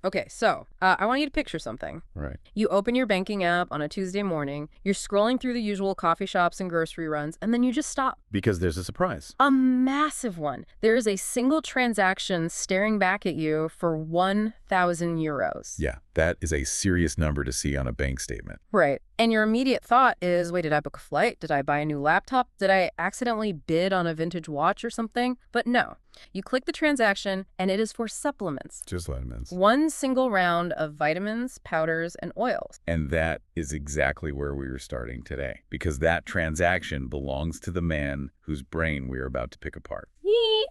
Okay, so I want you to picture something. Right. You open your banking app on a Tuesday morning, you're scrolling through the usual coffee shops and grocery runs, and then you just stop. Because there's a surprise. A massive one. There is a single transaction staring back at you for 1,000 euros. Yeah, that is a serious number to see on a bank statement. Right. And your immediate thought is, wait, did I book a flight? Did I buy a new laptop? Did I accidentally bid on a vintage watch or something? But no. You click the transaction, and it is for supplements. Just vitamins. One single round of vitamins, powders, and oils. And that is exactly where we are starting today, because that transaction belongs to the man whose brain we are about to pick apart. Yee!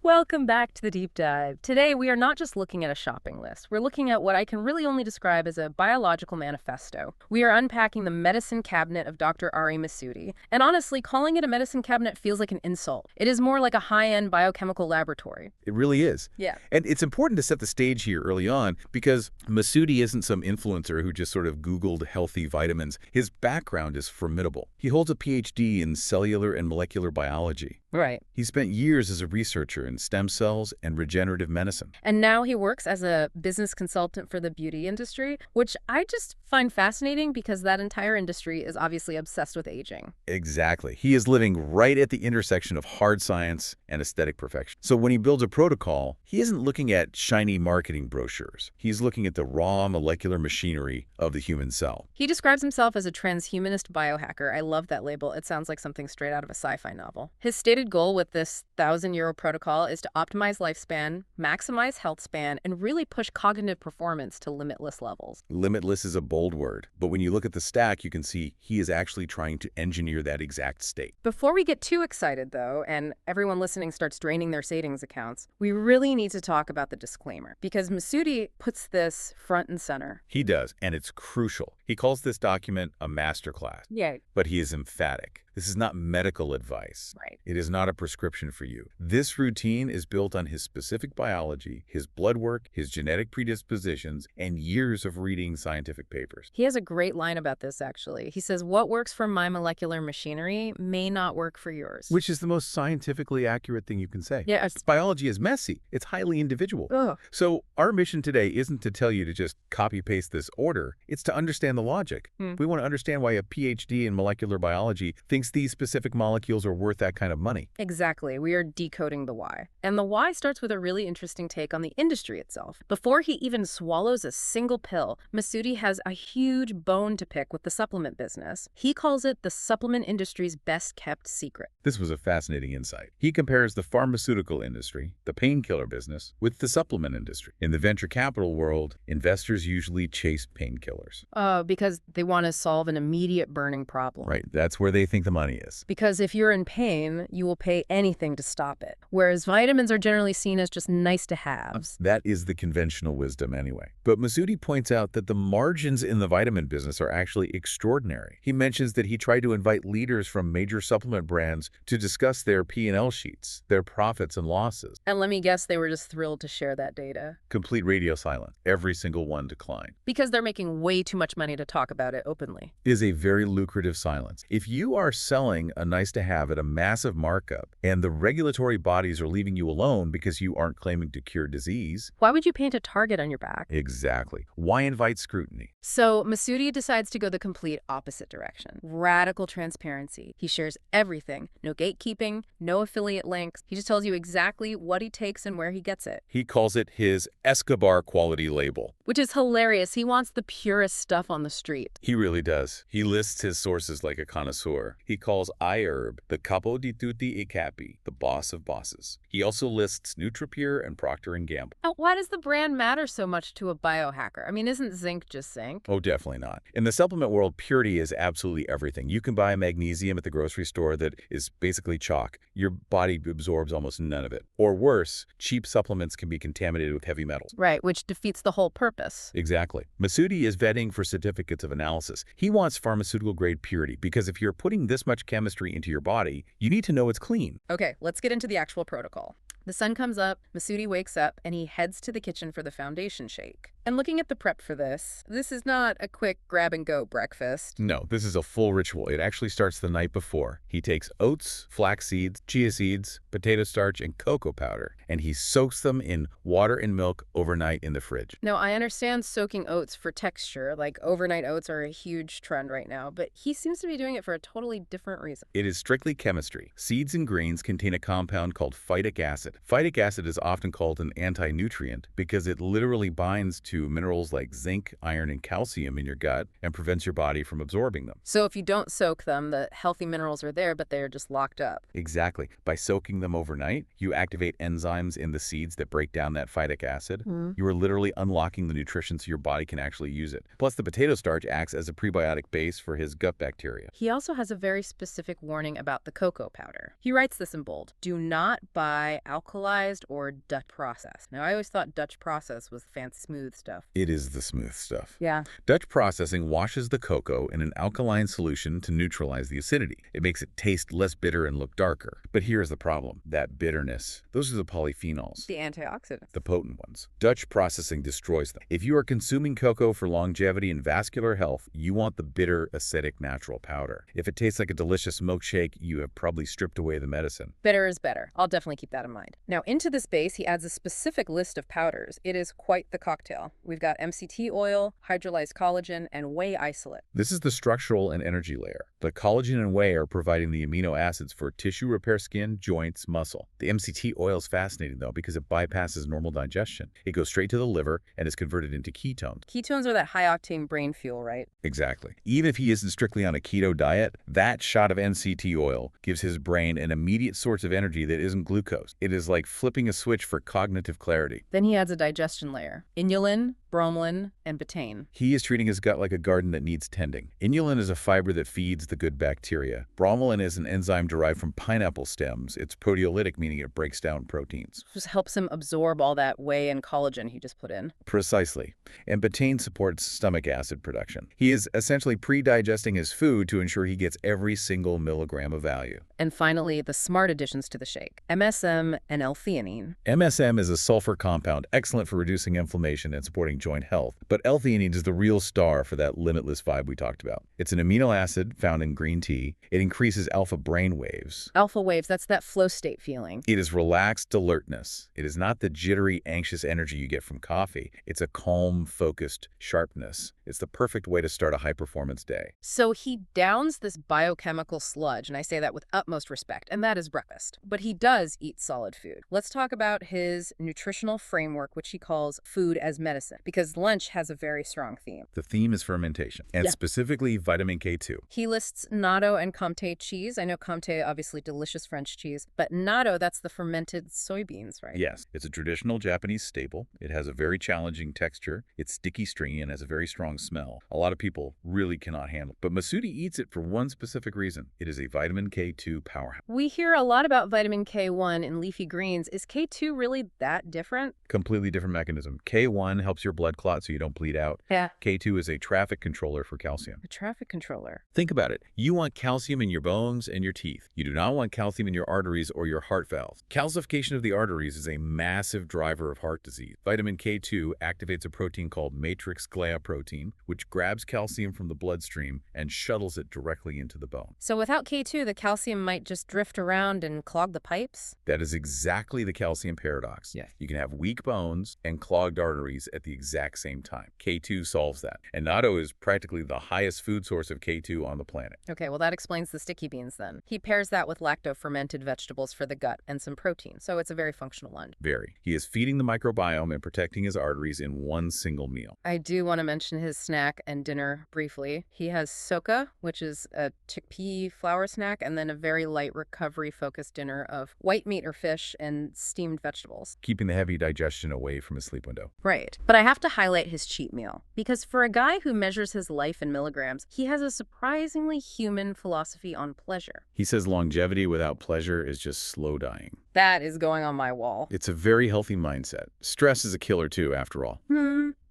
Welcome back to the deep dive. Today, we are not just looking at a shopping list. We're looking at what I can really only describe as a biological manifesto. We are unpacking the medicine cabinet of Dr. Ari Masudi. And honestly, calling it a medicine cabinet feels like an insult. It is more like a high-end biochemical laboratory. It really is. Yeah. And it's important to set the stage here early on, because Masudi isn't some influencer who just sort of Googled healthy vitamins. His background is formidable. He holds a PhD in cellular and molecular biology. Right. He spent years as a researcher in stem cells and regenerative medicine. And now he works as a business consultant for the beauty industry, which I just find fascinating because that entire industry is obviously obsessed with aging. Exactly. He is living right at the intersection of hard science and aesthetic perfection. So when he builds a protocol, he isn't looking at shiny marketing brochures. He's looking at the raw molecular machinery of the human cell. He describes himself as a transhumanist biohacker. I love that label. It sounds like something straight out of a sci-fi novel. His stated goal with this 1,000-euro protocol is to optimize lifespan, maximize health span, and really push cognitive performance to limitless levels. Limitless is a bold word, but when you look at the stack, you can see he is actually trying to engineer that exact state. Before we get too excited, though, and everyone listening starts draining their savings accounts, we really need to talk about the disclaimer, because Masudi puts this front and center. He does, and it's crucial. He calls this document a masterclass. Yeah. But he is emphatic. This is not medical advice. Right. It is not a prescription for you. This routine is built on his specific biology, his blood work, his genetic predispositions, and years of reading scientific papers. He has a great line about this, actually. He says, what works for my molecular machinery may not work for yours. Which is the most scientifically accurate thing you can say. Yeah. Biology is messy. It's highly individual. Ugh. So our mission today isn't to tell you to just copy-paste this order. It's to understand the logic. We want to understand why a PhD in molecular biology thinks these specific molecules are worth that kind of money. Exactly. We are decoding the why. And the why starts with a really interesting take on the industry itself. Before he even swallows a single pill, Masudi has a huge bone to pick with the supplement business. He calls it the supplement industry's best-kept secret. This was a fascinating insight. He compares the pharmaceutical industry, the painkiller business, with the supplement industry. In the venture capital world, investors usually chase painkillers. Because they want to solve an immediate burning problem. Right. That's where they think the money is. Because if you're in pain, you will pay anything to stop it. Whereas vitamins are generally seen as just nice to haves. That is the conventional wisdom anyway. But Masudi points out that the margins in the vitamin business are actually extraordinary. He mentions that he tried to invite leaders from major supplement brands to discuss their P&L sheets, their profits and losses. And let me guess, they were just thrilled to share that data. Complete radio silence. Every single one declined. Because they're making way too much money to talk about it openly. It is a very lucrative silence. If you are selling a nice-to-have at a massive markup and the regulatory bodies are leaving you alone because you aren't claiming to cure disease... Why would you paint a target on your back? Exactly. Why invite scrutiny? So Masudi decides to go the complete opposite direction. Radical transparency. He shares everything. No gatekeeping, no affiliate links. He just tells you exactly what he takes and where he gets it. He calls it his Escobar quality label. Which is hilarious. He wants the purest stuff on the street. He really does. He lists his sources like a connoisseur. He calls iHerb the capo di tutti I capi, the boss of bosses. He also lists NutriPure and Procter & Gamble. Now, why does the brand matter so much to a biohacker? I mean, isn't zinc just zinc? Oh, definitely not. In the supplement world, purity is absolutely everything. You can buy magnesium at the grocery store that is basically chalk. Your body absorbs almost none of it. Or worse, cheap supplements can be contaminated with heavy metals. Right, which defeats the whole purpose. Exactly. Masudi is vetting for certificates of analysis. He wants pharmaceutical-grade purity because if you're putting this much chemistry into your body, you need to know it's clean. Okay, let's get into the actual protocol. The sun comes up, Masudi wakes up, and he heads to the kitchen for the foundation shake. And looking at the prep for this is not a quick grab-and-go breakfast. No, this is a full ritual. It actually starts the night before. He takes oats, flax seeds, chia seeds, potato starch, and cocoa powder, and he soaks them in water and milk overnight in the fridge. Now, I understand soaking oats for texture, like overnight oats are a huge trend right now, but he seems to be doing it for a totally different reason. It is strictly chemistry. Seeds and grains contain a compound called phytic acid. Phytic acid is often called an anti-nutrient because it literally binds to minerals like zinc, iron, and calcium in your gut and prevents your body from absorbing them. So if you don't soak them, the healthy minerals are there, but they're just locked up. Exactly. By soaking them overnight, you activate enzymes in the seeds that break down that phytic acid. You are literally unlocking the nutrition so your body can actually use it. Plus, the potato starch acts as a prebiotic base for his gut bacteria. He also has a very specific warning about the cocoa powder. He writes this in bold: do not buy alkalized or Dutch processed. Now, I always thought Dutch processed was fancy smooth stuff. It is the smooth stuff. Yeah. Dutch processing washes the cocoa in an alkaline solution to neutralize the acidity. It makes it taste less bitter and look darker. But here's the problem: that bitterness. Those are the polyphenols. The antioxidants. The potent ones. Dutch processing destroys them. If you are consuming cocoa for longevity and vascular health, you want the bitter, acidic, natural powder. If it tastes like a delicious milkshake, you have probably stripped away the medicine. Bitter is better. I'll definitely keep that in mind. Now, into this base, he adds a specific list of powders. It is quite the cocktail. We've got MCT oil, hydrolyzed collagen, and whey isolate. This is the structural and energy layer. The collagen and whey are providing the amino acids for tissue repair, skin, joints, muscle. The MCT oil is fascinating, though, because it bypasses normal digestion. It goes straight to the liver and is converted into ketones. Ketones are that high-octane brain fuel, right? Exactly. Even if he isn't strictly on a keto diet, that shot of MCT oil gives his brain an immediate source of energy that isn't glucose. It is like flipping a switch for cognitive clarity. Then he adds a digestion layer: inulin, bromelain, and betaine. He is treating his gut like a garden that needs tending. Inulin is a fiber that feeds the good bacteria. Bromelain is an enzyme derived from pineapple stems. It's proteolytic, meaning it breaks down proteins. Just helps him absorb all that whey and collagen he just put in. Precisely. And betaine supports stomach acid production. He is essentially pre-digesting his food to ensure he gets every single milligram of value. And finally, the smart additions to the shake: MSM and L-theanine. MSM is a sulfur compound, excellent for reducing inflammation and supporting joint health. But L-theanine is the real star for that limitless vibe we talked about. It's an amino acid found in green tea. It increases alpha brain waves. Alpha waves, that's that flow state feeling. It is relaxed alertness. It is not the jittery, anxious energy you get from coffee. It's a calm, focused sharpness. It's the perfect way to start a high-performance day. So he downs this biochemical sludge, and I say that with utmost respect, and that is breakfast. But he does eat solid food. Let's talk about his nutritional framework, which he calls food as medicine, because lunch has a very strong theme. The theme is fermentation, and specifically vitamin K2. He lists natto and comté cheese. I know comté, obviously delicious French cheese, but natto, that's the fermented soybeans, right? Yes, it's a traditional Japanese staple. It has a very challenging texture. It's sticky, stringy, and has a very strong smell. A lot of people really cannot handle it. But Masudi eats it for one specific reason. It is a vitamin K2 powerhouse. We hear a lot about vitamin K1 in leafy greens. Is K2 really that different? Completely different mechanism. K1 helps your blood clot so you don't bleed out. Yeah. K2 is a traffic controller for calcium. A traffic controller. Think about it. You want calcium in your bones and your teeth. You do not want calcium in your arteries or your heart valves. Calcification of the arteries is a massive driver of heart disease. Vitamin K2 activates a protein called matrix glia protein, which grabs calcium from the bloodstream and shuttles it directly into the bone. So without K2, the calcium might just drift around and clog the pipes? That is exactly the calcium paradox. Yeah. You can have weak bones and clogged arteries at the exact same time. K2 solves that. And natto is practically the highest food source of K2 on the planet. Okay, well that explains the sticky beans then. He pairs that with lacto-fermented vegetables for the gut and some protein, so it's a very functional lunch. Very. He is feeding the microbiome and protecting his arteries in one single meal. I do want to mention his snack and dinner briefly. He has soka, which is a chickpea flour snack, and then a very light recovery-focused dinner of white meat or fish and steamed vegetables. Keeping the heavy digestion away from his sleep window. Right. But I have to highlight his cheat meal, because for a guy who measures his life in milligrams, he has a surprisingly human philosophy on pleasure. He says longevity without pleasure is just slow dying. That is going on my wall. It's a very healthy mindset. Stress is a killer too, after all.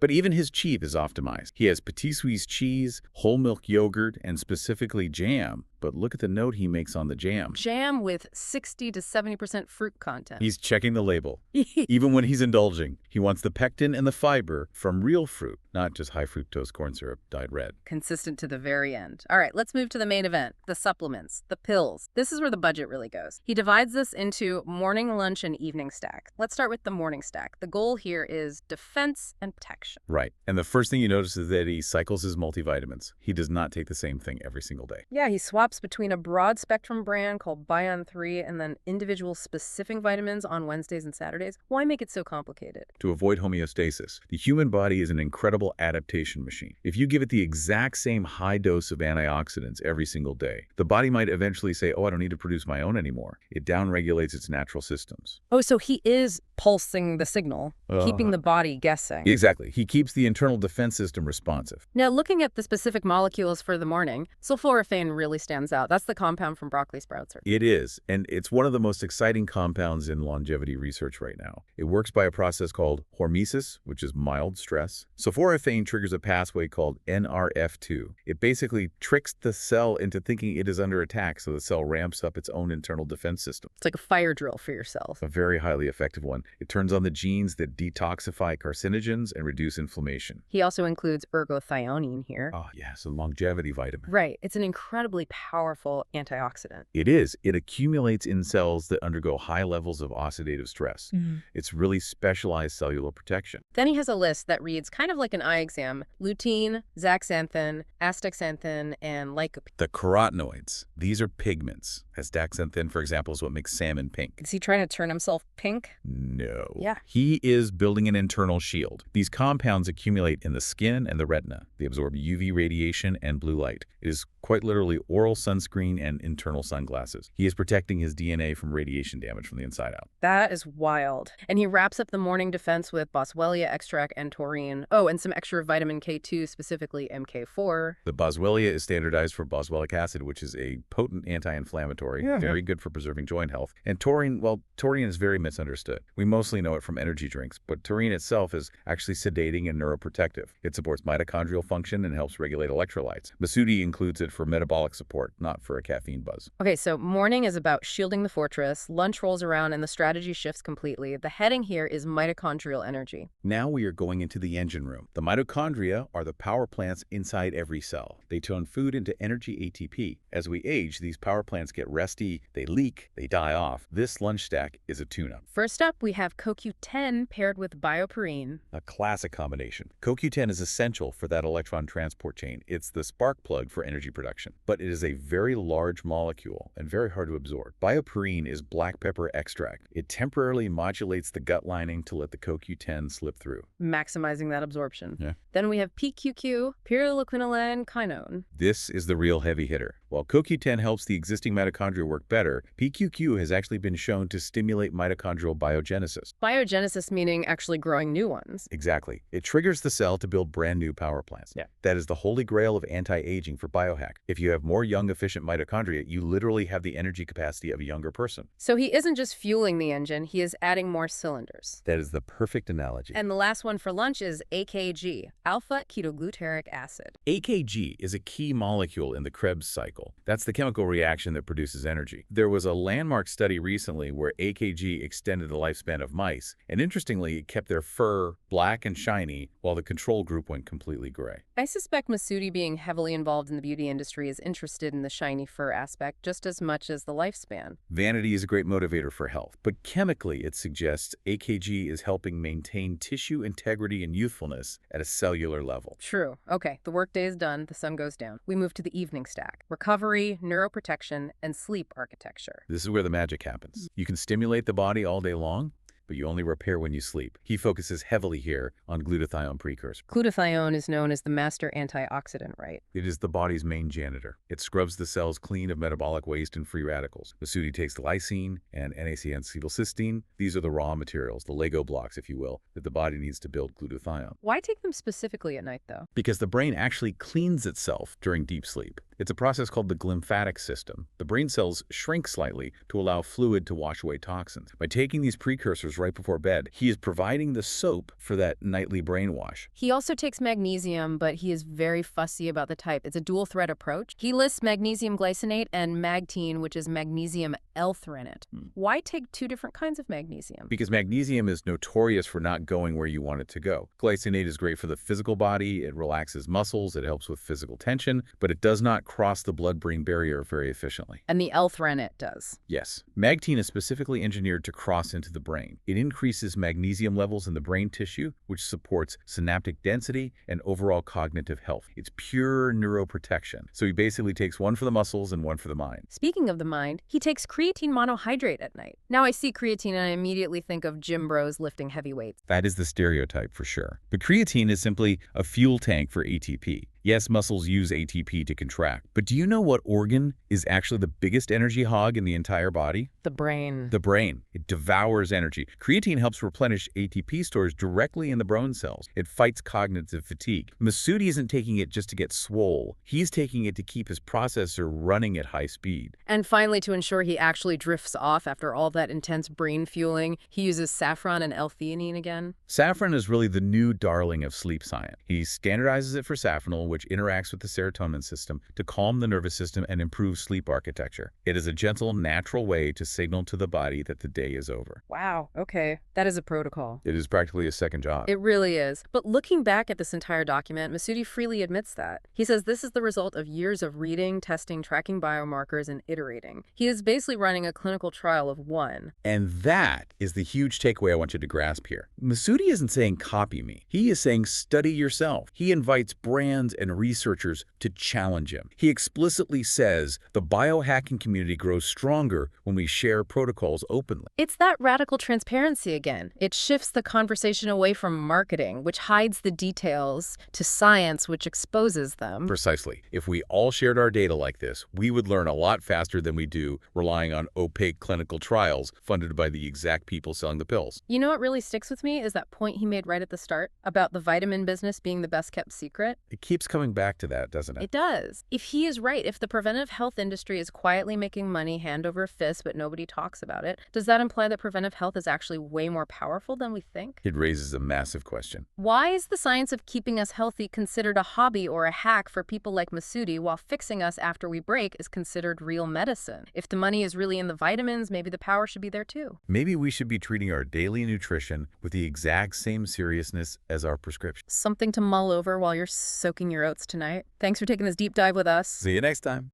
But even his cheese is optimized. He has petit suisse cheese, whole milk yogurt, and specifically jam. But look at the note he makes on the jam. Jam with 60 to 70% fruit content. He's checking the label. Even when he's indulging, he wants the pectin and the fiber from real fruit, not just high fructose corn syrup dyed red. Consistent to the very end. All right, let's move to the main event, the supplements, the pills. This is where the budget really goes. He divides this into morning, lunch, and evening stack. Let's start with the morning stack. The goal here is defense and protection. Right. And the first thing you notice is that he cycles his multivitamins. He does not take the same thing every single day. Yeah, he swaps between a broad spectrum brand called Bion 3 and then individual specific vitamins on Wednesdays and Saturdays. Why make it so complicated? To avoid homeostasis. The human body is an incredible adaptation machine. If you give it the exact same high dose of antioxidants every single day, the body might eventually say, oh, I don't need to produce my own anymore. It downregulates its natural systems. Oh, so he is pulsing the signal, keeping the body guessing. Exactly. He keeps the internal defense system responsive. Now, looking at the specific molecules for the morning, sulforaphane really stands out. That's the compound from broccoli sprouts. It is, and it's one of the most exciting compounds in longevity research right now. It works by a process called hormesis, which is mild stress. Sulforaphane triggers a pathway called NRF2. It basically tricks the cell into thinking it is under attack, so the cell ramps up its own internal defense system. It's like a fire drill for your cells. A very highly effective one. It turns on the genes that detoxify carcinogens and reduce inflammation. He also includes ergothioneine here. Oh, yes, a longevity vitamin. Right. It's an incredibly powerful antioxidant. It is. It accumulates in cells that undergo high levels of oxidative stress. It's really specialized cellular protection. Then he has a list that reads kind of like an eye exam: lutein, zeaxanthin, astaxanthin, and lycopene. The carotenoids. These are pigments. Astaxanthin, for example, is what makes salmon pink. Is he trying to turn himself pink? No. Yeah. He is building an internal shield. These compounds accumulate in the skin and the retina. They absorb UV radiation and blue light. It is quite literally oral sunscreen and internal sunglasses. He is protecting his DNA from radiation damage from the inside out. That is wild. And he wraps up the morning defense with boswellia extract and taurine. Oh, and some extra vitamin K2, specifically MK4. The boswellia is standardized for boswellic acid, which is a potent anti-inflammatory, very good for preserving joint health. And taurine, well, taurine is very misunderstood. We mostly know it from energy drinks, but taurine itself is actually sedating and neuroprotective. It supports mitochondrial function and helps regulate electrolytes. Masudi includes it for metabolic support, not for a caffeine buzz. Okay, so morning is about shielding the fortress, lunch rolls around, and the strategy shifts completely. The heading here is mitochondrial energy. Now we are going into the engine room. The mitochondria are the power plants inside every cell. They turn food into energy ATP. As we age, these power plants get resty, they leak, they die off. This lunch stack is a tune-up. First up, we have CoQ10 paired with bioperine. A classic combination. CoQ10 is essential for that electron transport chain. It's the spark plug for energy production. But it is a very large molecule and very hard to absorb. Bioperine is black pepper extract. It temporarily modulates the gut lining to let the CoQ10 slip through, Maximizing that absorption. Yeah. Then we have PQQ, pyrroloquinoline quinone. This is the real heavy hitter. While CoQ10 helps the existing mitochondria work better, PQQ has actually been shown to stimulate mitochondrial biogenesis. Biogenesis meaning actually growing new ones. Exactly. It triggers the cell to build brand new power plants. Yeah. That is the holy grail of anti-aging for biohack. If you have more young, efficient mitochondria, you literally have the energy capacity of a younger person. So he isn't just fueling the engine, he is adding more cylinders. That is the perfect analogy. And the last one for lunch is AKG, alpha ketogluteric acid. AKG is a key molecule in the Krebs cycle. That's the chemical reaction that produces energy. There was a landmark study recently where AKG extended the lifespan of mice, and interestingly, it kept their fur black and shiny while the control group went completely gray. I suspect Masudi, being heavily involved in the beauty industry, is interested in the shiny fur aspect just as much as the lifespan. Vanity is a great motivator for health, but chemically it suggests AKG is helping maintain tissue integrity and youthfulness at a cellular level. True. Okay, the workday is done, the sun goes down. We move to the evening stack: recovery, neuroprotection, and sleep architecture. This is where the magic happens. You can stimulate the body all day long, but you only repair when you sleep. He focuses heavily here on glutathione precursor. Glutathione is known as the master antioxidant, right? It is the body's main janitor. It scrubs the cells clean of metabolic waste and free radicals. Masudi takes lysine and NAC-N-acetylcysteine. These are the raw materials, the Lego blocks, if you will, that the body needs to build glutathione. Why take them specifically at night, though? Because the brain actually cleans itself during deep sleep. It's a process called the glymphatic system. The brain cells shrink slightly to allow fluid to wash away toxins. By taking these precursors right before bed, he is providing the soap for that nightly brainwash. He also takes magnesium, but he is very fussy about the type. It's a dual-threat approach. He lists magnesium glycinate and magtine, which is magnesium L-threonate. Why take two different kinds of magnesium? Because magnesium is notorious for not going where you want it to go. Glycinate is great for the physical body, it relaxes muscles, it helps with physical tension, but it does not cross the blood-brain barrier very efficiently. And the L-threonate does. Yes. Magtine is specifically engineered to cross into the brain. It increases magnesium levels in the brain tissue, which supports synaptic density and overall cognitive health. It's pure neuroprotection. So he basically takes one for the muscles and one for the mind. Speaking of the mind, he takes creatine monohydrate at night. Now I see creatine and I immediately think of gym bros lifting heavy weights. That is the stereotype for sure. But creatine is simply a fuel tank for ATP. Yes, muscles use ATP to contract, but do you know what organ is actually the biggest energy hog in the entire body? The brain. The brain. It devours energy. Creatine helps replenish ATP stores directly in the bone cells. It fights cognitive fatigue. Masoudi isn't taking it just to get swole. He's taking it to keep his processor running at high speed. And finally, to ensure he actually drifts off after all that intense brain fueling, he uses saffron and L-theanine again. Saffron is really the new darling of sleep science. He standardizes it for safranol, which interacts with the serotonin system to calm the nervous system and improve sleep architecture. It is a gentle, natural way to signal to the body that the day is over. Wow, okay. That is a protocol. It is practically a second job. It really is. But looking back at this entire document, Masoudi freely admits that. He says this is the result of years of reading, testing, tracking biomarkers, and iterating. He is basically running a clinical trial of one. And that is the huge takeaway I want you to grasp here. Masoudi isn't saying copy me. He is saying study yourself. He invites brands and researchers to challenge him. He explicitly says the biohacking community grows stronger when we share protocols openly. It's that radical transparency again. It shifts the conversation away from marketing, which hides the details, to science, which exposes them. Precisely. If we all shared our data like this, we would learn a lot faster than we do relying on opaque clinical trials funded by the exact people selling the pills. You know what really sticks with me is that point he made right at the start about the vitamin business being the best kept secret. It keeps coming back to that, doesn't it? It does. If he is right, if the preventive health industry is quietly making money hand over fist but nobody talks about it, does that imply that preventive health is actually way more powerful than we think? It raises a massive question. Why is the science of keeping us healthy considered a hobby or a hack for people like Masoudi, while fixing us after we break is considered real medicine? If the money is really in the vitamins, maybe the power should be there too. Maybe we should be treating our daily nutrition with the exact same seriousness as our prescription. Something to mull over while you're soaking your oats tonight. Thanks for taking this deep dive with us. See you next time.